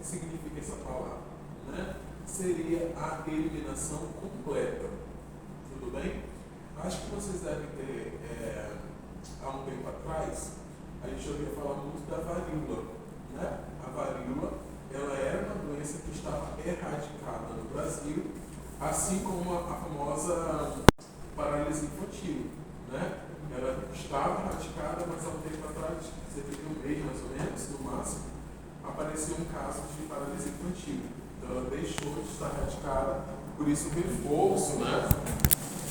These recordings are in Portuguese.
significa essa palavra? Né? Seria a eliminação completa. Tudo bem? Acho que vocês devem ter, há um tempo atrás, a gente ouvia falar muito da varíola. Né? A varíola, ela era uma doença que estava erradicada no Brasil, assim como a famosa paralisia infantil. Né? Ela estava erradicada, mas há um tempo atrás, cerca de um mês mais ou menos, no máximo, apareceu um caso de paralisia infantil. Então ela deixou de estar erradicada, por isso o reforço, né,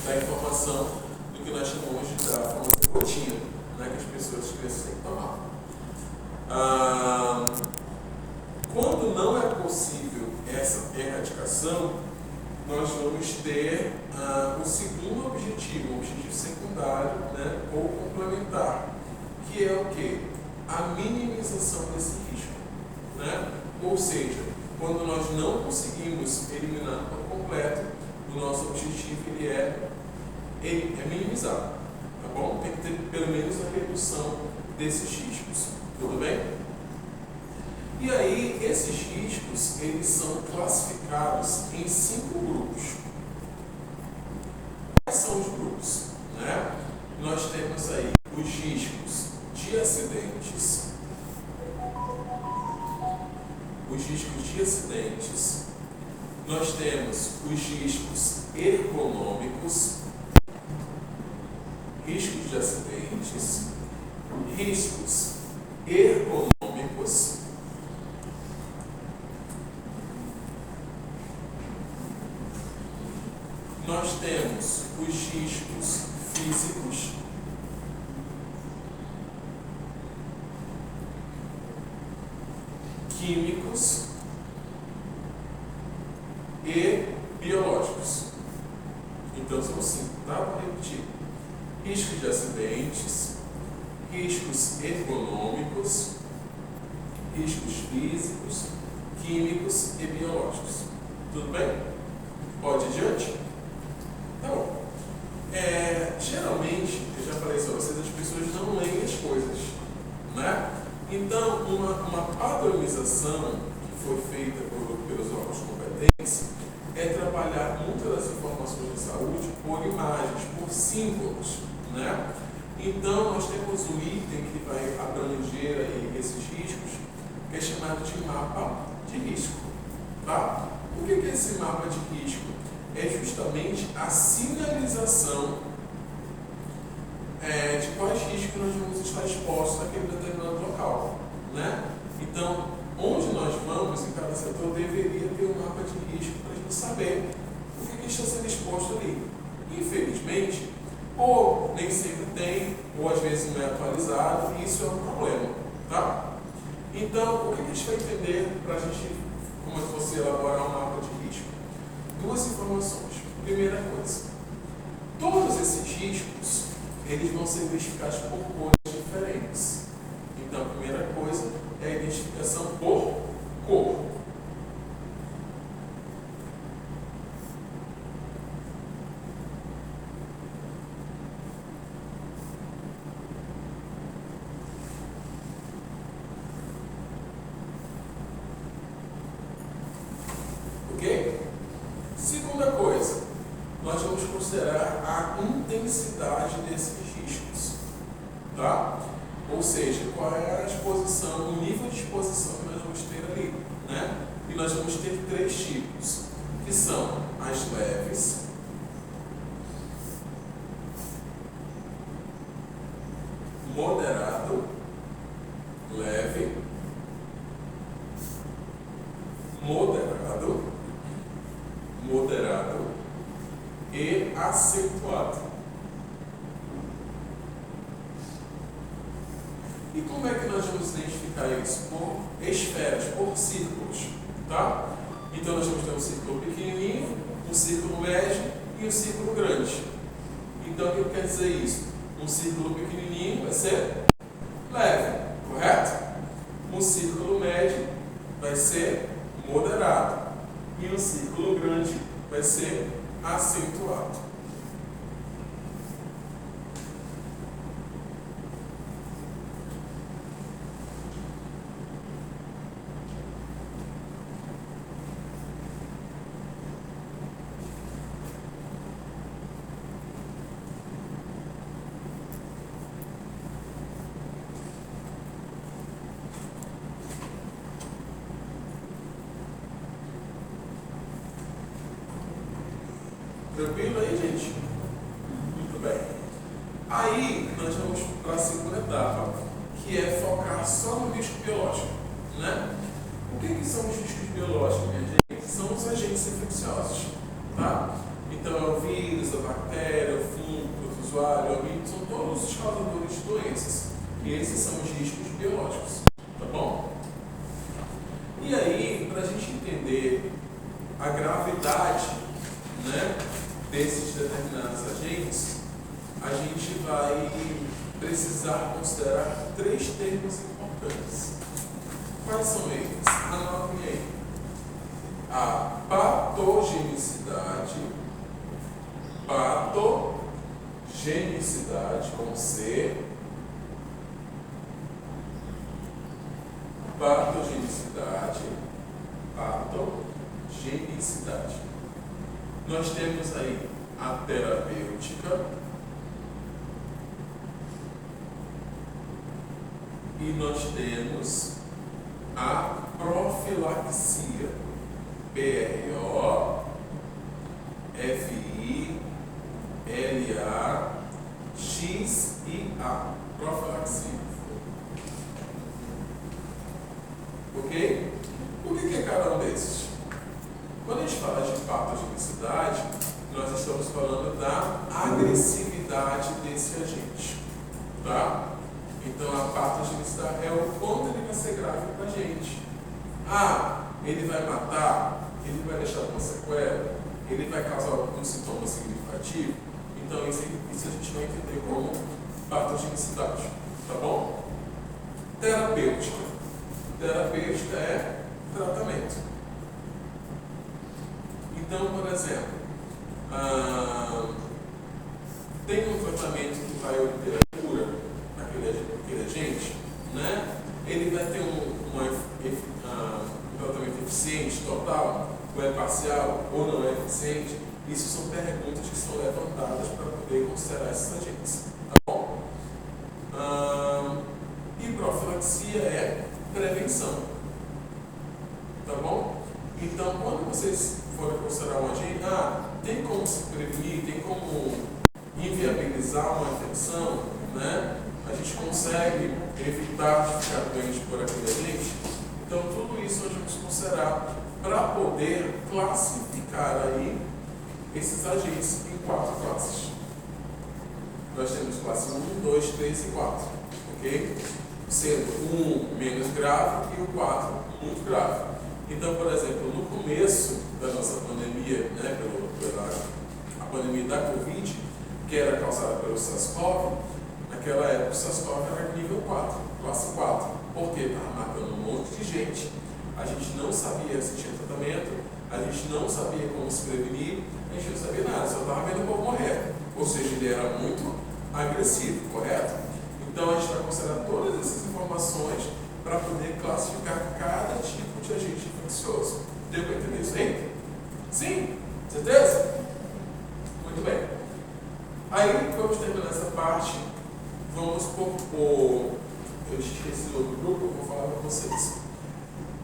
da informação do que nós chamamos da famosa rotina, né, que as pessoas, as crianças têm que tomar. Quando não é possível essa erradicação, nós vamos ter o segundo objetivo, um objetivo secundário, né, ou complementar, que é o quê? A minimização desse risco. Né? Ou seja, quando nós não conseguimos eliminar por completo, o nosso objetivo ele é minimizar. Tá bom? Tem que ter pelo menos a redução desses riscos. Tudo bem? E aí, esses riscos, eles são classificados em 5 grupos. Quais são os grupos? Né? Nós temos aí os riscos de acidentes, nós temos os riscos ergonômicos, riscos de acidentes, riscos ergonômicos, nós temos os riscos físicos, químicos e biológicos. Então são 5, tá? Vou repetir. Riscos de acidentes, riscos ergonômicos, riscos físicos, químicos e biológicos. Tudo bem? Pode ir adiante? Tá bom. Geralmente, eu já falei isso a vocês, as pessoas não leem as coisas, né? Então, uma padronização que foi feita pelos órgãos competentes é trabalhar muitas das informações de saúde por imagens, por símbolos, né? Então, nós temos um item que vai abranger aí esses riscos, que é chamado de mapa de risco. Tá? O que é esse mapa de risco? É justamente a sinalização de quais riscos nós vamos estar expostos naquele determinado local. Né? Então, onde nós vamos, em cada setor, deveria ter um mapa de risco para a gente saber o que está sendo exposto ali. Infelizmente, ou nem sempre tem, ou às vezes não é atualizado, e isso é um problema. Tá? Então, o que a gente vai entender para a gente, como é que você elaborar um mapa de risco? 2 informações. Primeira coisa, todos esses riscos, eles vão ser identificados por cores diferentes. Então, a primeira coisa é a identificação por cor. Ok? Segunda coisa, nós vamos considerar a intensidade desses riscos. Tá? Ou seja, qual é a exposição, o nível de exposição que nós vamos ter ali. Né? E nós vamos ter 3 tipos, que são as leves, moderado, leve, moderado, moderado e acentuado. E como é que nós vamos identificar isso? Por esferas, por círculos. Tá? Então nós vamos ter um círculo pequenininho, um círculo médio e um círculo grande. Então o que quer dizer isso? Um círculo pequenininho vai ser leve, correto? Um círculo médio vai ser moderado. E um círculo grande vai ser acentuado. Tranquilo aí, gente? Muito bem. Aí nós vamos para a segunda etapa, que é focar só no risco biológico, né? O que são os riscos biológicos, minha gente? São os agentes infecciosos, tá? Então é o vírus, a bactéria, o fungo, o protozoário, o amígdalos, são todos os causadores de doenças. E esses são os riscos biológicos, tá bom? E aí, para a gente entender a gravidade, né, desses determinados agentes, a gente vai precisar considerar 3 termos importantes. Quais são eles? Anotem aí. A patogenicidade com C, patogenicidade. Nós temos aí a terapêutica e nós temos a profilaxia, PROFILAXIA, profilaxia. Ok? O que é cada um desses? Quando a gente fala de patogenicidade, nós estamos falando da agressividade desse agente, tá? Então a patogenicidade é o quanto ele vai ser grave para a gente. Ele vai matar, ele vai deixar uma sequela, ele vai causar algum sintoma significativo. Então isso a gente vai entender como patogenicidade, tá bom? Terapêutica. Terapêutica é tratamento. Então, por exemplo, tem um tratamento que vai obter a cura daquele agente, né? Ele vai ter um tratamento eficiente, total, ou é parcial, ou não é eficiente. Isso são perguntas que são levantadas para poder considerar esses agentes, tá bom? E profilaxia é prevenção, tá bom? Então, quando vocês forem considerar um agente, tem como se prevenir, tem como inviabilizar uma infecção, né? A gente consegue evitar de ficar doente por aquele agente. Então, tudo isso nós vamos considerar para poder classificar aí esses agentes em 4 classes. Nós temos classe 1, 2, 3 e 4, ok? Sendo o 1 menos grave e o 4 muito grave. Então, por exemplo, no começo da nossa pandemia, né, a pandemia da Covid, que era causada pelo SARS-CoV, naquela época o SARS-CoV era nível 4, classe 4. Por quê? Estava matando um monte de gente, a gente não sabia se tinha tratamento, a gente não sabia como se prevenir, a gente não sabia nada, só estava vendo o povo morrer. Ou seja, ele era muito agressivo, correto? Então a gente vai considerar todas essas informações para poder classificar cada tipo de agente infeccioso. Deu para entender isso aí? Sim? Certeza? Muito bem. Aí vamos terminar essa parte. Vamos propor. Eu esqueci do outro grupo, eu vou falar para vocês.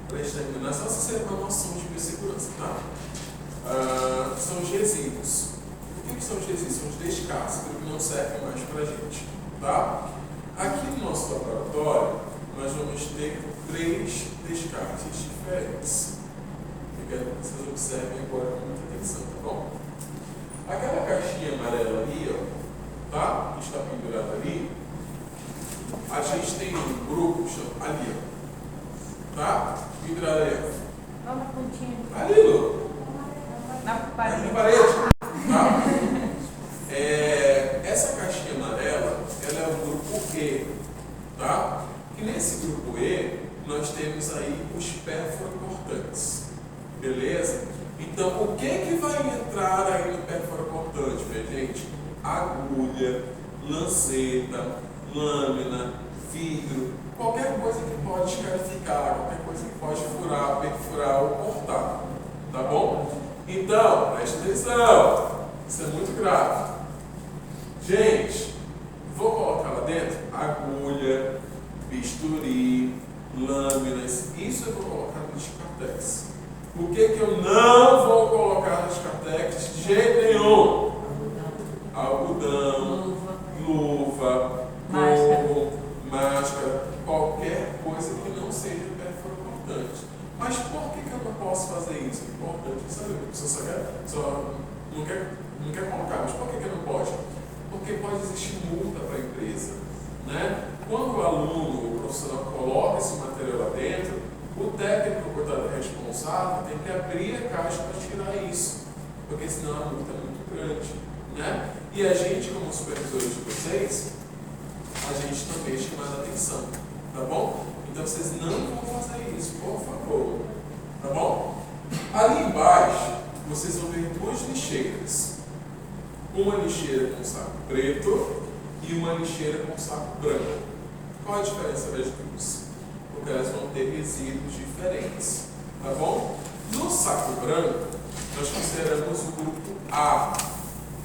Para a gente terminar, só se ser uma noção de biossegurança, tá? São os resíduos. O que são os resíduos? São os descartes que não servem mais para a gente, tá? Aqui no nosso laboratório, nós vamos ter 3 descartes diferentes. Eu quero que vocês observem agora com muita atenção, tá bom? Aquela caixinha amarela ali, ó, tá? Que está pendurada ali, a gente tem um grupo ali, ó, tá? Pendurada ali, ó. Vamos pontinha. Ali, Lu. Na parede. Na parede, tá? Essa caixinha amarela, ela é o grupo E, tá? E nesse grupo E, nós temos aí os perforocortantes, beleza? Então, o que vai entrar aí no perforocortante, minha gente? Agulha, lanceta, lâmina, vidro, qualquer coisa que pode escarificar, qualquer coisa que pode furar, perfurar ou cortar, tá bom? Então, preste atenção, isso é muito grave. Gente, vou colocar lá dentro agulha, bisturi, lâminas, isso eu vou colocar no Descartex. O que eu não vou colocar nas cateques de jeito nenhum? Algodão, luva, gorro, máscara, qualquer coisa que não seja performante. Mas por que eu não posso fazer isso? É importante saber. Você não quer colocar, mas por que eu não posso? Porque pode existir multa para a empresa. Né? Quando o aluno, o profissional coloca esse material lá dentro, o técnico, o portador responsável, tem que abrir a caixa para tirar isso, porque senão a multa é muito grande. Né? E a gente, como supervisores de vocês, a gente também é chamado a atenção. Tá bom? Então vocês não vão fazer isso, por favor. Tá bom? Ali embaixo, vocês vão ver duas lixeiras. Uma lixeira com saco preto e uma lixeira com saco branco. Qual a diferença das duas? Porque elas vão ter resíduos diferentes. Tá bom? No saco branco, nós consideramos o grupo A,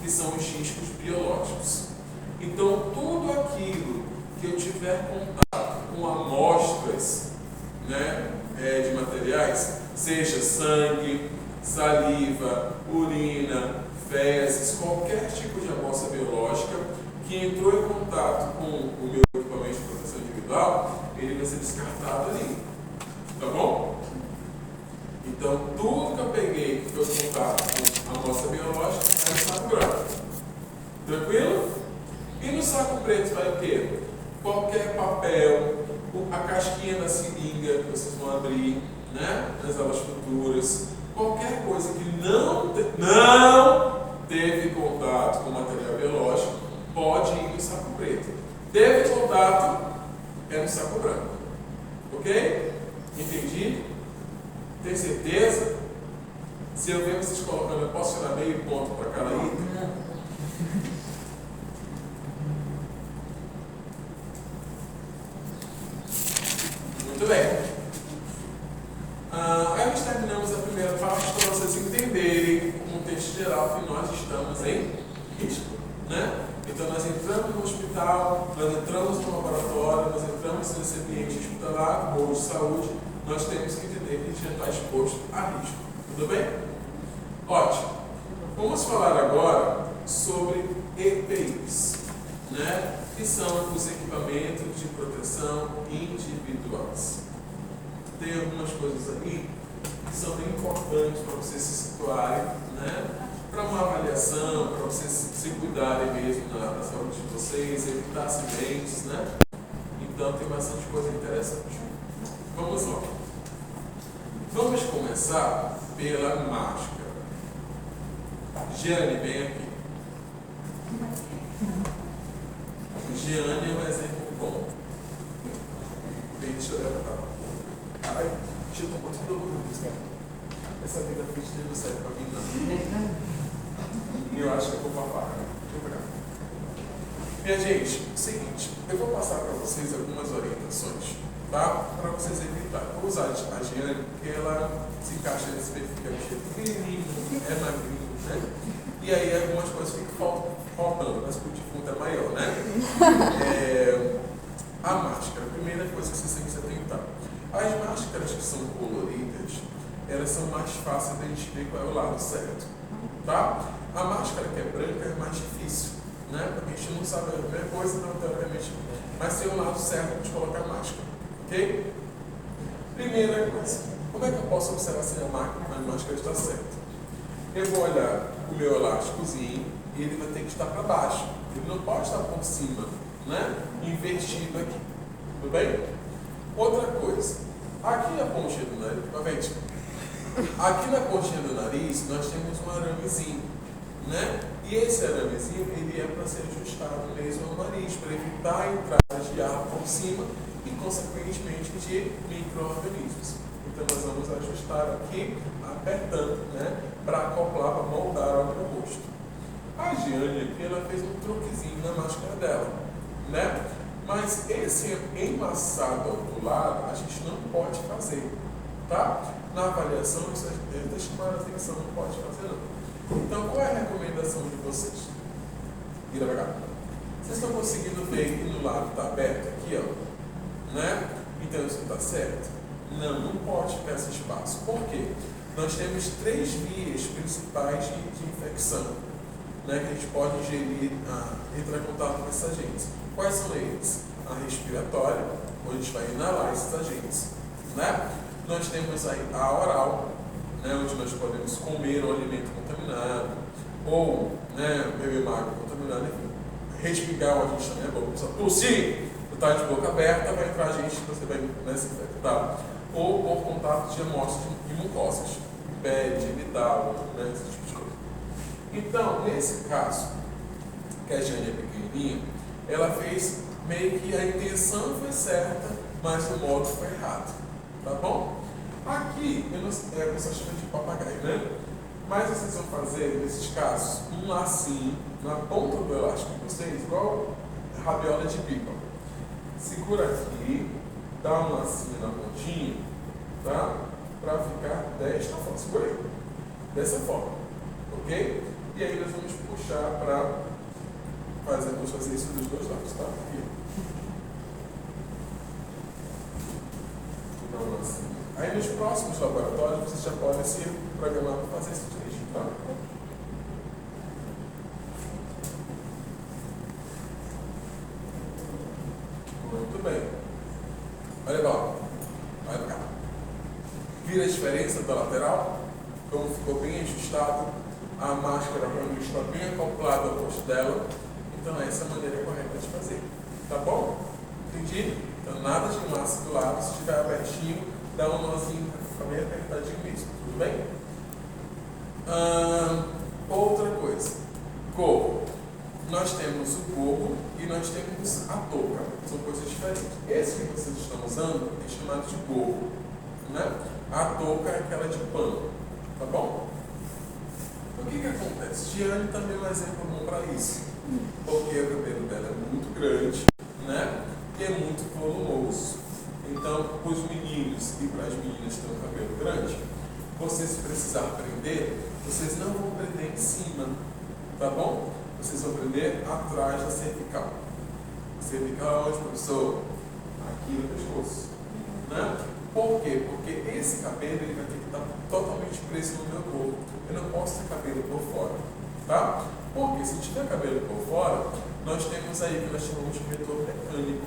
que são os riscos biológicos. Então, tudo aquilo que eu tiver contato com amostras, né, de materiais, seja sangue, saliva, urina, fezes, qualquer tipo de amostra biológica que entrou em contato com o meu equipamento de proteção individual, ele vai ser descartado ali. Tá bom? Então, tudo que eu peguei que foi contato com a amostra biológica vai no saco branco. Tranquilo? E no saco preto vai o quê? Qualquer papel, a casquinha da seringa que vocês vão abrir, né, nas aulas futuras, qualquer coisa que não teve contato com material biológico, pode ir no saco preto. Teve contato, é no saco branco. Ok? Entendi? Tem certeza? Se eu ver vocês colocando, eu posso tirar meio ponto para cada item? Muito bem. Aí nós terminamos a primeira parte para vocês entenderem o contexto geral que nós estamos em risco. Né? Então nós entramos no hospital, nós entramos no laboratório, nós entramos nesse ambiente hospitalar ou de saúde, nós temos que entender que a gente já está exposto a risco. Tudo bem? Ótimo. Vamos falar agora sobre EPIs, né? Que são os equipamentos de proteção individuais. Tem algumas coisas aí que são bem importantes para vocês se situarem, né? Para uma avaliação, para vocês se cuidarem mesmo da saúde de vocês, evitar acidentes, né? Então tem bastante coisa interessante. Vamos lá. Vamos começar pela máscara. Jeane, vem aqui. Jeane é um exemplo bom. Bem, deixa eu levantar. Ai, deixa eu tomar tudo louco. Essa vida fitness não serve pra mim, não. E eu acho que eu vou papar. Deixa eu pegar. Minha gente, seguinte, eu vou passar para vocês algumas orientações, tá? Para vocês evitarem. Vou usar a Jeane, porque ela se encaixa nesse perfil que é um pequenininho, é magrinho, né? E aí algumas coisas ficam faltando, mas o defunto é maior, né? A máscara, a primeira coisa que vocês têm que se atentar. As máscaras que são coloridas, elas são mais fáceis de a gente ver qual é o lado certo, tá? A máscara que é branca é mais difícil, né? Porque a gente não sabe a mesma coisa, então teoricamente, mas tem um lado certo de colocar máscara, ok? Primeira coisa, como é que eu posso observar se a máscara está certa? Eu vou olhar o meu elásticozinho e ele vai ter que estar para baixo, ele não pode estar por cima, né? Invertido aqui, tudo bem? Outra coisa, aqui na pontinha do nariz, aqui na pontinha do nariz nós temos um aramezinho, né? E esse aramezinho ele é para ser ajustado mesmo ao nariz, para evitar a entrada de ar por cima e consequentemente de micro-organismos. Então nós vamos ajustar aqui, apertando, né? Para acoplar, para moldar ao meu rosto. A Jeane aqui, ela fez um truquezinho na máscara dela, né? Mas esse embaçado do lado, a gente não pode fazer, tá? Na avaliação, isso é chamar a atenção, não pode fazer não. Então, qual é a recomendação de vocês? Vira pra cá. Vocês estão conseguindo ver que no lado está aberto aqui, ó? Né? Então, isso está certo? Não pode ficar esse espaço. Por quê? nós temos 3 vias principais de infecção, né, que a gente pode ingerir, entrar em contato com esses agentes. Quais são eles? A respiratória, onde a gente vai inalar esses agentes, né? Nós temos a oral, né, onde nós podemos comer um alimento contaminado, ou, né, beber uma água contaminada, enfim. Respingar, a gente também é bom. Só tossir, está de boca aberta, vai entrar gente que você vai, né, se infectar. Ou por contato de amostras de mucosas, pele, genital, né, esse tipo de coisa. Então, nesse caso, que a Jane é pequenininha, ela fez meio que a intenção foi certa, mas o modo foi errado. Tá bom? Aqui, eu não sei, a pessoa chama de papagaio, né? Mas vocês vão fazer, nesses casos, um lacinho na ponta do elástico de vocês, igual rabiola de pipa. Segura aqui, dá um lacinho na pontinha, tá? Para ficar desta forma. Segura aí. Dessa forma. Ok? E aí nós vamos puxar para fazer, vamos fazer isso dos dois lados, tá? Aqui. Dá um lacinho. Aí nos próximos laboratórios vocês já podem se programar para fazer isso direitinho, tá? Muito bem. Olha lá. Olha cá. Vira a diferença da lateral? Como ficou bem ajustado? A máscara para mim está bem acoplada ao rosto dela. Então essa é a maneira correta de fazer. Tá bom? Entendi? Então nada de massa do lado. Se estiver abertinho, dá um nozinho, fica bem apertadinho mesmo. Tudo bem? Outra coisa. Corpo. Nós temos o corpo e nós temos a touca. São coisas diferentes. Esse que vocês estão usando é chamado de gorro, né? A touca é aquela de pano. Tá bom? Então, o que acontece? Giane também é um exemplo bom para isso. Porque o cabelo dela é muito grande, né? E é muito volumoso. Então, para os meninos e para as meninas que têm um cabelo grande, vocês precisar prender, vocês não vão prender em cima, tá bom? Vocês vão prender atrás da cervical. Cervical é onde, professor? Aqui no pescoço, né? Por quê? Porque esse cabelo ele vai ter que estar totalmente preso no meu corpo. Eu não posso ter cabelo por fora, tá? Porque se tiver cabelo por fora, nós temos aí que nós chamamos de vetor mecânico,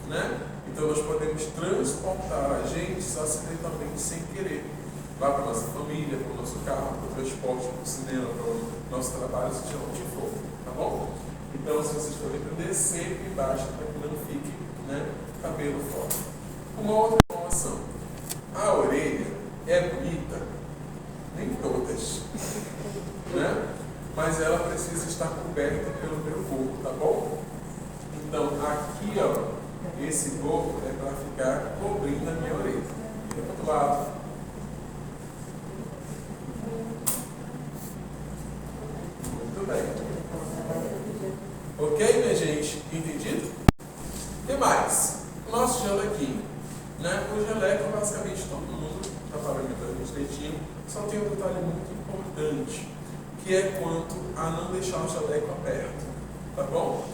né? Então nós podemos transportar agentes acidentalmente sem querer. Lá para a nossa família, para o nosso carro, para o transporte, para o cinema, para o nosso trabalho, seja onde for, tá bom? Então se vocês forem prender, sempre embaixo para que não fique, né, cabelo fora. Uma outra informação. A orelha é bonita, nem todas, né? Mas ela precisa estar coberta pelo meu corpo, tá bom? Então aqui, ó, esse gorro é para ficar cobrindo a minha orelha. Vira para o outro lado. Muito bem. Ok, minha gente? Entendido? O que mais? Nosso jalequinho, né? O jaleco, basicamente, todo mundo está paramentando direitinho. Só tem um detalhe muito importante, que é quanto a não deixar o jaleco aberto. Tá bom?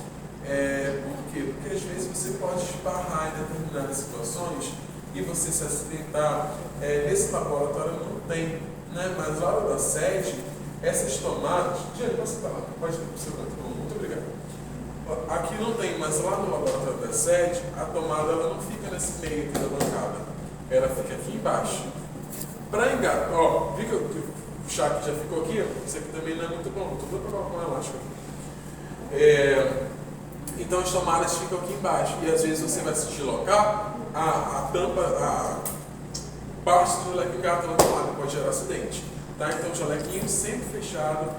Por quê? Porque às vezes você pode esbarrar em determinadas situações e você se acidentar. Nesse laboratório não tem, né? Mas na hora da sede, essas tomadas. Gente, você está lá, pode ir para o seu canto. Muito obrigado. Aqui não tem, mas lá no laboratório da sede, a tomada ela não fica nesse meio aqui da bancada. Ela fica aqui embaixo. Para engatar, ó, viu que o chá que já ficou aqui? Isso aqui também não é muito bom, estou para colocar um elástico aqui. Então as tomadas ficam aqui embaixo e às vezes você vai se deslocar, a tampa, a parte do jaleco engata na tomada, pode gerar acidente. Tá? Então o jalequinho sempre fechado,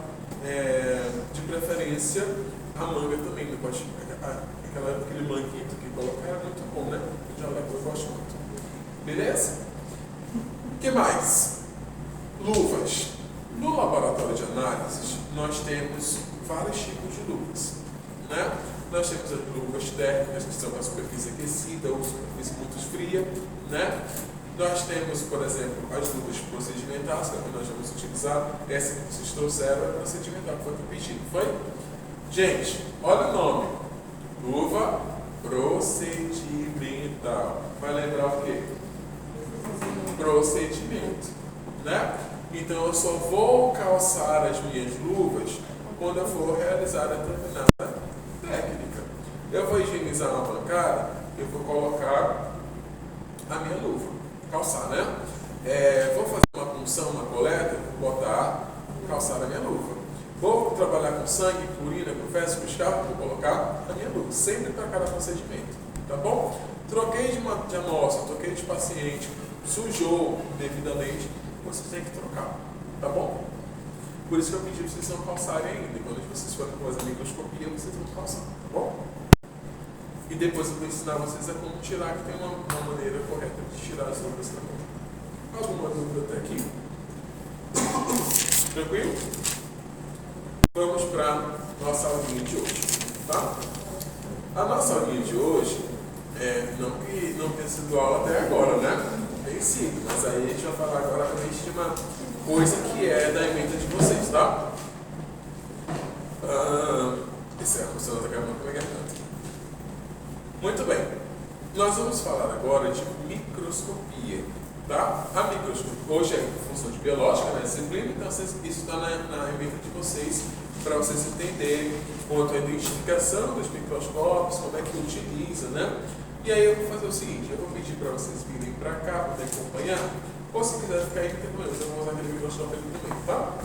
de preferência a manga também, não pode, aquele manguito que colocar é muito bom, né? O jaleco eu gosto muito. Beleza? O que mais? Luvas. No laboratório de análises, nós temos vários tipos de luvas, né? Nós temos as luvas térmicas, que são a superfície aquecida ou superfície muito fria, né? Nós temos, por exemplo, as luvas procedimentais, que é nós vamos utilizar. Essa que vocês trouxeram é procedimental, que foi pedido, foi? Gente, olha o nome. Luva procedimental. Vai lembrar o quê? Procedimento, né? Então eu só vou calçar as minhas luvas quando eu for realizar determinada técnica. Eu vou higienizar uma bancada, eu vou colocar a minha luva, calçar, né? Vou fazer uma punção, uma coleta, vou botar, calçar a minha luva. Vou trabalhar com sangue, com urina, com fezes, com escarro, vou colocar a minha luva, sempre para cada procedimento, tá bom? Troquei de amostra, troquei de paciente, sujou devidamente, você tem que trocar, tá bom? Por isso que eu pedi para vocês não calçarem ainda. Quando vocês forem fazer a microscopia, vocês vão calçar, tá bom? E depois eu vou ensinar vocês a como tirar, que tem uma maneira correta de tirar as luvas também. Alguma dúvida até aqui? Tranquilo? Vamos para a nossa aulinha de hoje, tá? A nossa aulinha de hoje, não que não tenha sido aula até agora, né? Tem sido, mas aí a gente vai falar agora realmente de uma coisa que é da ementa de vocês, tá? Isso é a função da garganta com a garganta. Muito bem. Nós vamos falar agora de microscopia, tá? A microscopia hoje é função de biológica, né? Disciplina, então isso está na ementa de vocês, para vocês entenderem quanto à identificação dos microscópios, como é que utiliza, né? E aí eu vou fazer o seguinte, eu vou pedir para vocês virem para cá para me acompanhar, ou se quiser ficar aí, não tem problema, eu vou usar aquele microscópio ali também, tá?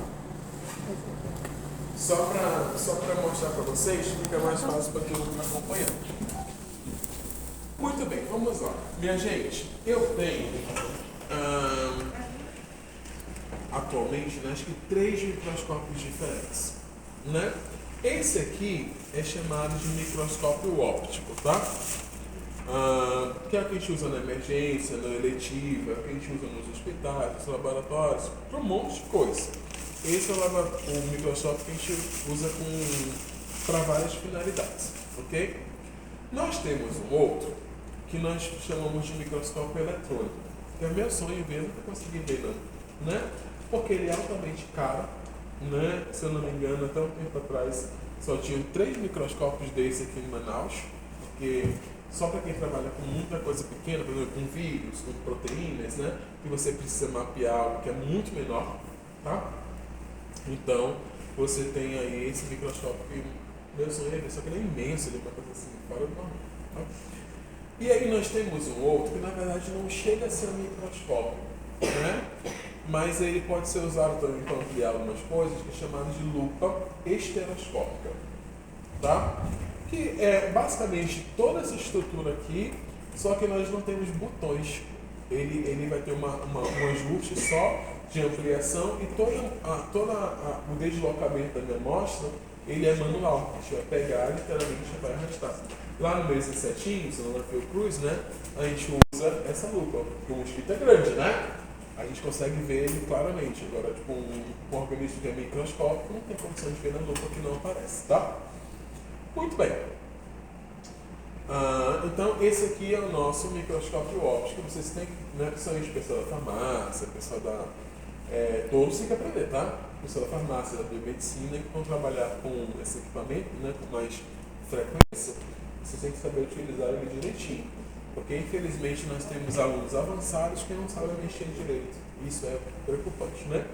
Só para mostrar para vocês, fica mais fácil para todo mundo acompanhar. Muito bem, vamos lá. Minha gente, eu tenho atualmente, acho que 3 microscópios diferentes, né? Esse aqui é chamado de microscópio óptico, tá? Que é o que a gente usa na emergência, na eletiva, que a gente usa nos hospitais, nos laboratórios, para um monte de coisa. Esse é o microscópio que a gente usa para várias finalidades, ok? Nós temos um outro que nós chamamos de microscópio eletrônico, que é o meu sonho ver, nunca consegui ver não, né? Porque ele é altamente caro, né? Se eu não me engano, até um tempo atrás só tinham 3 microscópios desse aqui em Manaus, porque só para quem trabalha com muita coisa pequena, por exemplo, com vírus, com proteínas, né? Que você precisa mapear algo que é muito menor, tá? Então, você tem aí esse microscópio que meu sonho é ver, só que ele é imenso, ele é uma coisa assim, fora do normal, tá? E aí nós temos um outro que na verdade não chega a ser um microscópio, né? Mas ele pode ser usado também para ampliar algumas coisas, que é chamado de lupa estereoscópica, tá? Que é basicamente toda essa estrutura aqui, só que nós não temos botões. Ele vai ter um ajuste só de ampliação e todo o deslocamento da minha amostra, ele é manual. A gente vai pegar, literalmente, a gente vai arrastar. Lá no meio desses setinhos, na Fiocruz, né, a gente usa essa lupa, porque o mosquito é grande, né? A gente consegue ver ele claramente. Agora, tipo, um organismo que é microscópico, não tem condição de ver na lupa que não aparece, tá? Muito bem. Então, esse aqui é o nosso microscópio óptico. Vocês têm, né, principalmente o pessoal da farmácia, o pessoal da... todos têm que aprender, tá? O pessoal da farmácia, da biomedicina, que vão trabalhar com esse equipamento, né, com mais frequência, vocês têm que saber utilizar ele direitinho. Porque, infelizmente, nós temos alunos avançados que não sabem mexer direito. Isso é preocupante, né?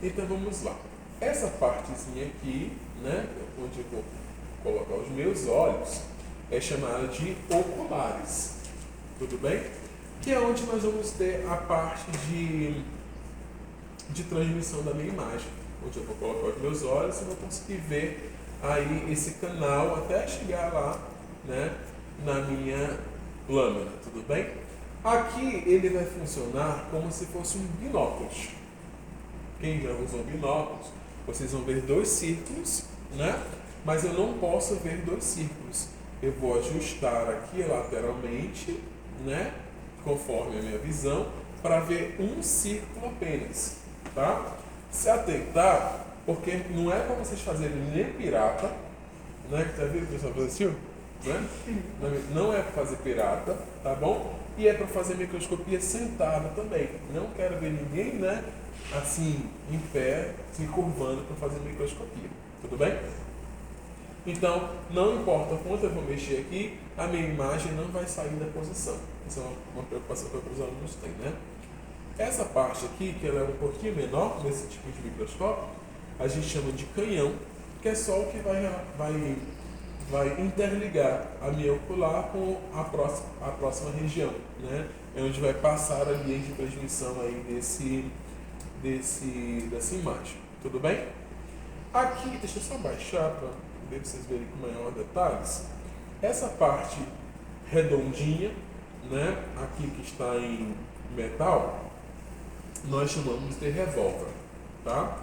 Então, vamos lá. Essa partezinha aqui, né, onde eu vou colocar os meus olhos, é chamada de oculares. Tudo bem? Que é onde nós vamos ter a parte de transmissão da minha imagem. Onde eu vou colocar os meus olhos e vou conseguir ver aí esse canal até chegar lá, né, na minha lâmina, tudo bem? Aqui ele vai funcionar como se fosse um binóculos. Quem já usou binóculos, vocês vão ver 2 círculos, né? Mas eu não posso ver 2 círculos. Eu vou ajustar aqui lateralmente, né, conforme a minha visão, para ver um círculo apenas, tá? Se atentar, porque não é para vocês fazerem nem pirata, né? Tá vendo, pessoal, assim, né? Não é para fazer pirata, tá bom? E é para fazer microscopia sentada também. Não quero ver ninguém, né, assim, em pé, se curvando para fazer microscopia. Tudo bem? Então, não importa quanto eu vou mexer aqui, a minha imagem não vai sair da posição. Essa é uma preocupação que os alunos têm, né? Essa parte aqui, que ela é um pouquinho menor nesse tipo de microscópio, a gente chama de canhão, que é só o que vai interligar a minha ocular com a próxima região, né? É onde vai passar a linha de transmissão aí dessa imagem. Tudo bem? Aqui, deixa eu só baixar para vocês verem com maior detalhes. Essa parte redondinha, né? Aqui que está em metal, nós chamamos de revólver, tá?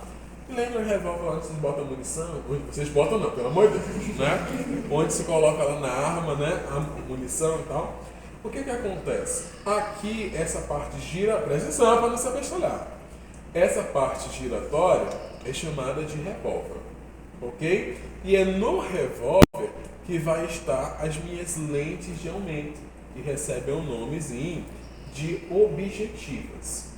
E lembra o revólver lá onde vocês botam munição? Vocês botam não, pelo amor de Deus, né? Onde se coloca lá na arma, né? A munição e tal. O que acontece? Aqui, essa parte gira, presta atenção para não se abestalhar. Essa parte giratória é chamada de revólver, ok? E é no revólver que vai estar as minhas lentes de aumento, que recebem o nomezinho de objetivas,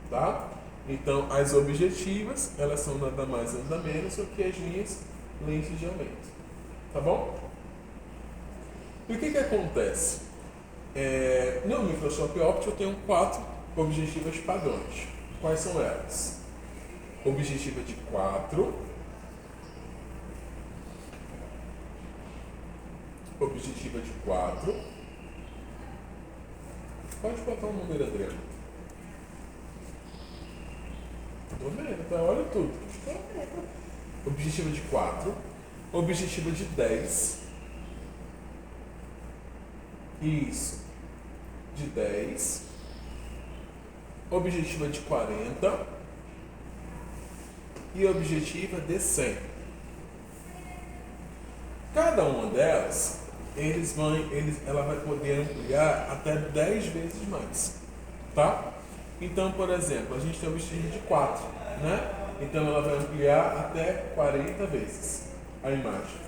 tá? Então, as objetivas, elas são nada mais nada menos do que as minhas lentes de aumento, tá bom? E o que acontece? No microscópio óptico eu tenho 4 objetivas padrões. Quais são elas? Objetiva de 4, objetiva de 4. Pode botar um número, Adriano. Tô vendo, tá? Olha tudo. Objetiva de 4, objetiva de 10. Isso. De 10. Objetiva de 40 e objetiva de 100. Cada uma delas, ela vai poder ampliar até 10 vezes mais, tá? Então, por exemplo, a gente tem a objetiva de 4, né? Então ela vai ampliar até 40 vezes a imagem,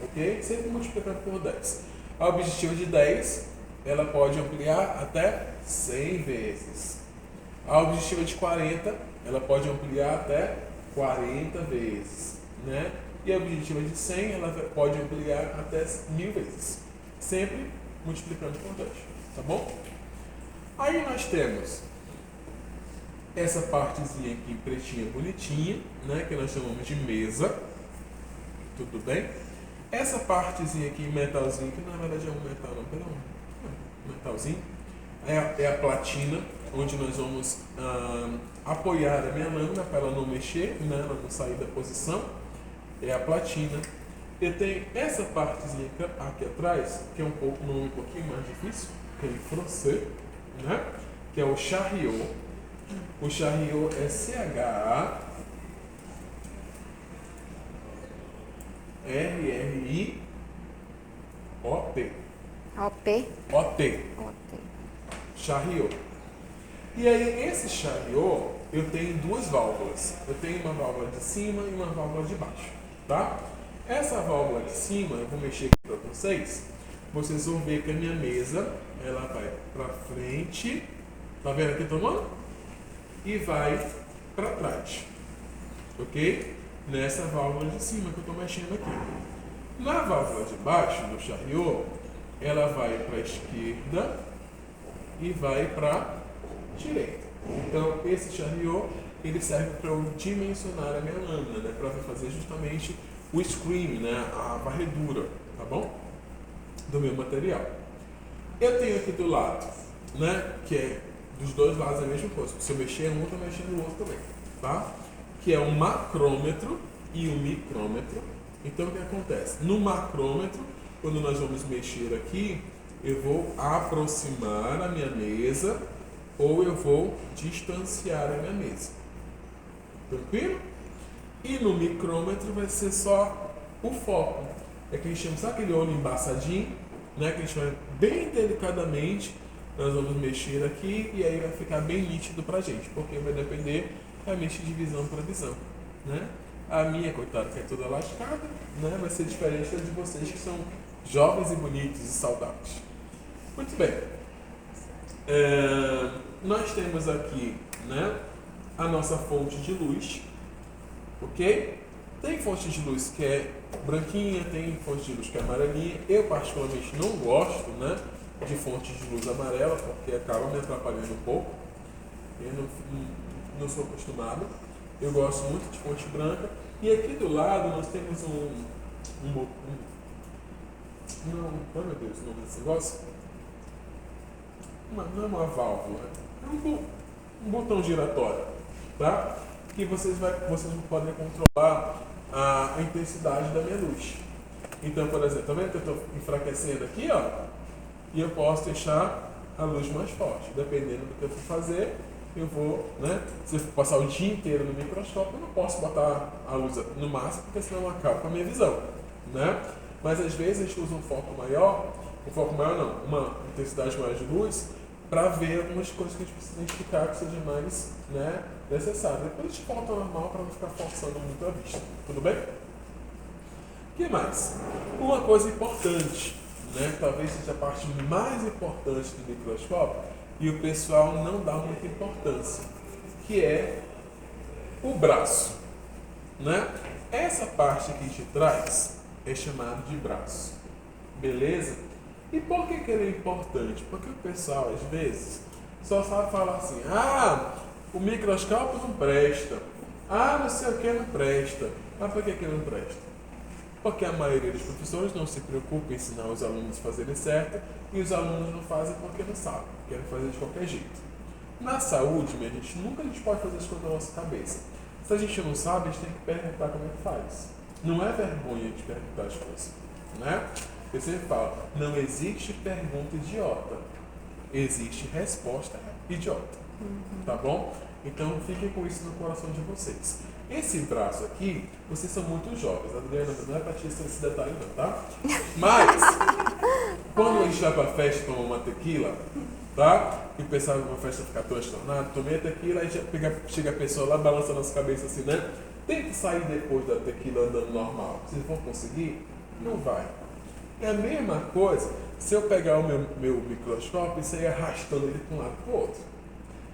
ok? Sempre multiplicando por 10. A objetiva de 10, ela pode ampliar até 100 vezes. A objetiva de 40, ela pode ampliar até 40 vezes, né? E a objetiva de 100, ela pode ampliar até 1000 vezes. Sempre multiplicando por 2, tá bom? Aí nós temos essa partezinha aqui pretinha, bonitinha, né? Que nós chamamos de mesa. Tudo bem? Essa partezinha aqui, metalzinho, que na verdade é um metal, não, perdão. Metalzinho. É a platina, onde nós vamos apoiar a minha lâmina para ela não mexer, né, ela não sair da posição. É a platina. Eu tenho essa partezinha aqui atrás, que é um nome um pouquinho mais difícil, que é em francês, né, que é o chariot. O chariot é CHARRIOT. OT. Chariot. E aí, esse chariot, eu tenho 2 válvulas. Eu tenho uma válvula de cima e uma válvula de baixo, tá? Essa válvula de cima, eu vou mexer aqui para vocês. Vocês vão ver que a minha mesa, ela vai para frente, tá vendo aqui tomando? E vai para trás, ok? Nessa válvula de cima que eu estou mexendo aqui. Na válvula de baixo, do chariot, ela vai para a esquerda e vai para a direita. Então, esse chariot, ele serve para eu dimensionar a minha lâmina, né? Para fazer justamente o screen, né? A varredura, tá bom? Do meu material. Eu tenho aqui do lado, né? Que é dos 2 lados a mesma coisa. Se eu mexer um, eu estou mexendo no outro também, tá? Que é um macrômetro e um micrômetro. Então, o que acontece? No macrômetro, quando nós vamos mexer aqui, eu vou aproximar a minha mesa ou eu vou distanciar a minha mesa. Tranquilo? E no micrômetro vai ser só o foco. É que a gente chama, sabe aquele olho embaçadinho? Né? Que a gente vai bem delicadamente, nós vamos mexer aqui e aí vai ficar bem nítido pra gente, porque vai depender realmente de visão para visão, né? A minha, coitada, que é toda lascada, né? Vai ser diferente da de vocês que são jovens e bonitos e saudáveis. Muito bem. Nós temos aqui, né, a nossa fonte de luz, ok? Tem fonte de luz que é branquinha, tem fonte de luz que é amarelinha. Eu particularmente não gosto, né, de fonte de luz amarela, porque acaba me atrapalhando um pouco. Eu não sou acostumado. Eu gosto muito de fonte branca. E aqui do lado nós temos não, oh meu Deus, o nome desse negócio? Não é uma válvula, é um botão giratório, tá? Que vocês vão poder controlar a intensidade da minha luz. Então, por exemplo, tá vendo que eu estou enfraquecendo aqui, ó? E eu posso deixar a luz mais forte. Dependendo do que eu for fazer, eu vou, né? Se eu for passar o dia inteiro no microscópio, eu não posso botar a luz no máximo, porque senão acaba com a minha visão, né? Mas às vezes a gente usa um foco maior não, uma intensidade maior de luz, para ver algumas coisas que a gente precisa identificar que seja mais, né, necessário. Depois a gente volta ao normal para não ficar forçando muito a vista. Tudo bem? O que mais? Uma coisa importante, né, talvez seja a parte mais importante do microscópio, e o pessoal não dá muita importância, que é o braço, né? Essa parte aqui de trás é chamado de braço, beleza? E por que ele é importante? Porque o pessoal, às vezes, só sabe falar assim, o microscópio não presta, não sei o que não presta. Mas por que não presta? Porque a maioria dos professores não se preocupa em ensinar os alunos a fazerem certo, e os alunos não fazem porque não sabem, querem fazer de qualquer jeito. Na saúde, minha gente, nunca a gente pode fazer as coisas da nossa cabeça. Se a gente não sabe, a gente tem que perguntar como é que faz. Não é vergonha de perguntar as coisas, né? Eu sempre falo, não existe pergunta idiota, existe resposta idiota, tá bom? Então fiquem com isso no coração de vocês. Esse braço aqui, vocês são muito jovens, Adriana, não é pra te esse detalhe não, tá? Mas, quando a gente vai pra festa e toma uma tequila, tá? E o pessoal numa festa fica transtornado, tomei a tequila, aí chega a pessoa lá, balança a nossa cabeça assim, né? Tem que sair depois da tequila andando normal. Vocês vão conseguir? Não vai. É a mesma coisa se eu pegar o meu microscópio e sair arrastando ele para um lado para o outro.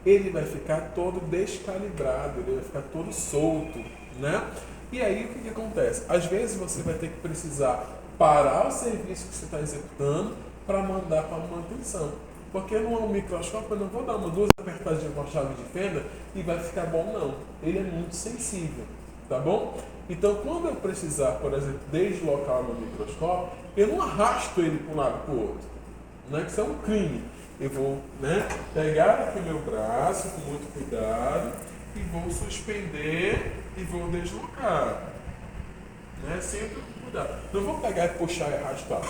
Ele vai ficar todo descalibrado, ele vai ficar todo solto, né? E aí o que acontece? Às vezes você vai ter que precisar parar o serviço que você está executando para mandar para a manutenção. Porque não é um microscópio, eu não vou dar duas apertadinhas com a chave de fenda e vai ficar bom, não. Ele é muito sensível, tá bom? Então, quando eu precisar, por exemplo, deslocar o meu microscópio, eu não arrasto ele para um lado para o outro, né? Que isso é um crime. Eu vou, né, pegar aqui o meu braço com muito cuidado e vou suspender e vou deslocar, né? Sempre com cuidado. Não vou pegar e puxar e arrastar.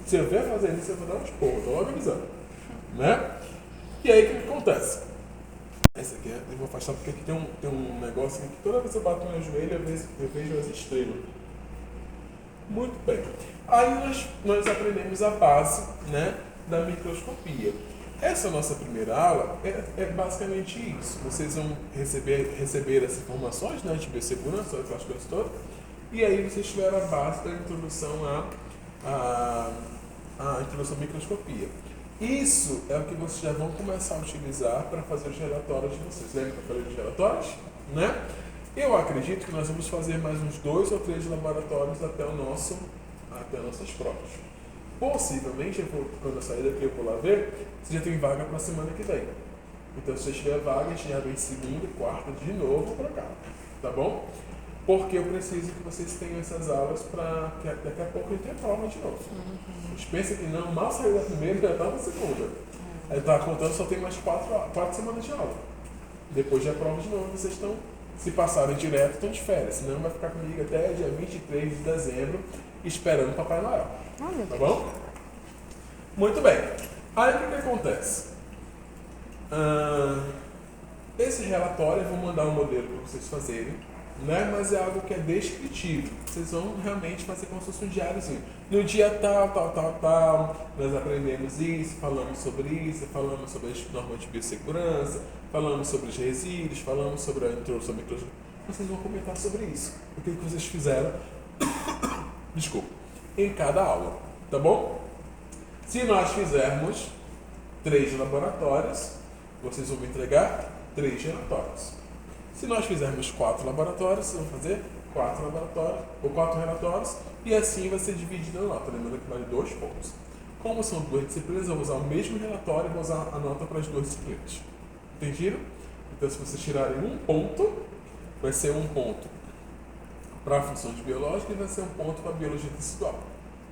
Se eu ver fazer isso, eu vou dar um esporro, estou logo avisando, né? E aí o que acontece? Esse aqui eu vou afastar porque aqui tem um negócio aqui que toda vez que eu bato no meu joelho eu vejo as estrelas. Muito bem. Aí nós aprendemos a base, né, da microscopia. Essa nossa primeira aula é basicamente isso. Vocês vão receber as informações, né, de biossegurança, aquelas coisas todas, e aí vocês tiveram a base da introdução à introdução à microscopia. Isso é o que vocês já vão começar a utilizar para fazer os relatórios de vocês. Lembra que eu falei dos relatórios? Né? Eu acredito que nós vamos fazer mais uns 2 ou 3 laboratórios até nossas provas. Possivelmente, quando eu sair daqui eu vou lá ver, se já tem vaga para a semana que vem. Então, se você tiver vaga, a gente já vem segunda e quarta de novo para cá. Tá bom? Porque eu preciso que vocês tenham essas aulas para que daqui a pouco a gente tenha prova de novo. A gente pensa que não, mal saiu da primeira, já está na segunda. Aí está contando, só tem mais 4 semanas de aula. Depois já é prova de novo, vocês estão, se passarem direto, estão de férias. Senão vai ficar comigo até dia 23 de dezembro, esperando o Papai Noel. Tá bom? Muito bem. Aí o que acontece? Esse relatório eu vou mandar um modelo para vocês fazerem, né? Mas é algo que é descritivo. Vocês vão realmente fazer como se fosse um diáriozinho. No dia tal, nós aprendemos isso, falamos sobre isso, falamos sobre as normas de biossegurança, falamos sobre os resíduos, falamos sobre a introdução à microscopia. Vocês vão comentar sobre isso. O que vocês fizeram desculpa, em cada aula, tá bom? Se nós fizermos 3 laboratórios, vocês vão me entregar 3 relatórios. Se nós fizermos 4 laboratórios, vocês vão fazer 4 laboratórios, ou 4 relatórios, e assim vai ser dividido na nota, lembrando que vale 2 pontos. Como são 2 disciplinas, eu vou usar o mesmo relatório e vou usar a nota para as 2 disciplinas. Entendido? Então, se vocês tirarem um ponto, vai ser um ponto para funções biológicas e vai ser um ponto para biologia tecidual.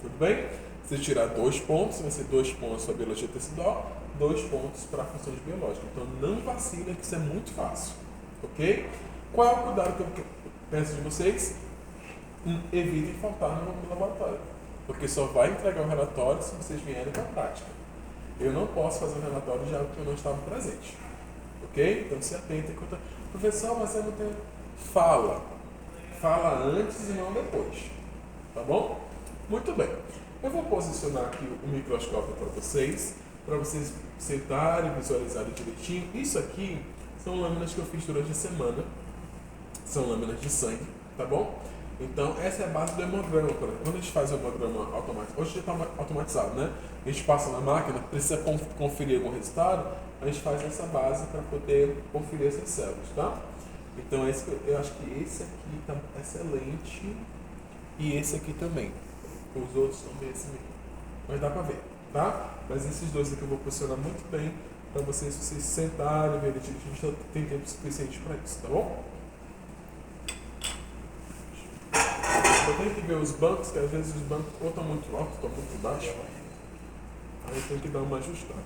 Tudo bem? Se tirar 2 pontos, vai ser 2 pontos para biologia tecidual, 2 pontos para funções biológicas. Então, não vacila, que isso é muito fácil. Ok? Qual é o cuidado que eu peço de vocês? Evitem faltar no laboratório, porque só vai entregar o relatório se vocês vierem para a prática. Eu não posso fazer um relatório de algo que eu não estava presente. Ok? Então se atentem. Professor, mas eu não tenho... Fala antes e não depois. Tá bom? Muito bem. Eu vou posicionar aqui o microscópio para vocês sentarem, visualizarem direitinho. Isso aqui são lâminas que eu fiz durante a semana. São lâminas de sangue, tá bom? Então, essa é a base do hemograma. Quando a gente faz o hemograma automático, hoje já está automatizado, né? A gente passa na máquina, precisa conferir algum resultado, a gente faz essa base para poder conferir essas células, tá? Então, eu acho que esse aqui está excelente e esse aqui também. Os outros estão bem assim mesmo. Mas dá para ver, tá? Mas esses dois aqui eu vou posicionar muito bem para vocês sentarem, verem. A gente tem tempo suficiente para isso, tá bom? Eu tenho que ver os bancos, que às vezes os bancos ou estão muito altos, ou estão muito baixos. Aí tem que dar uma ajustada.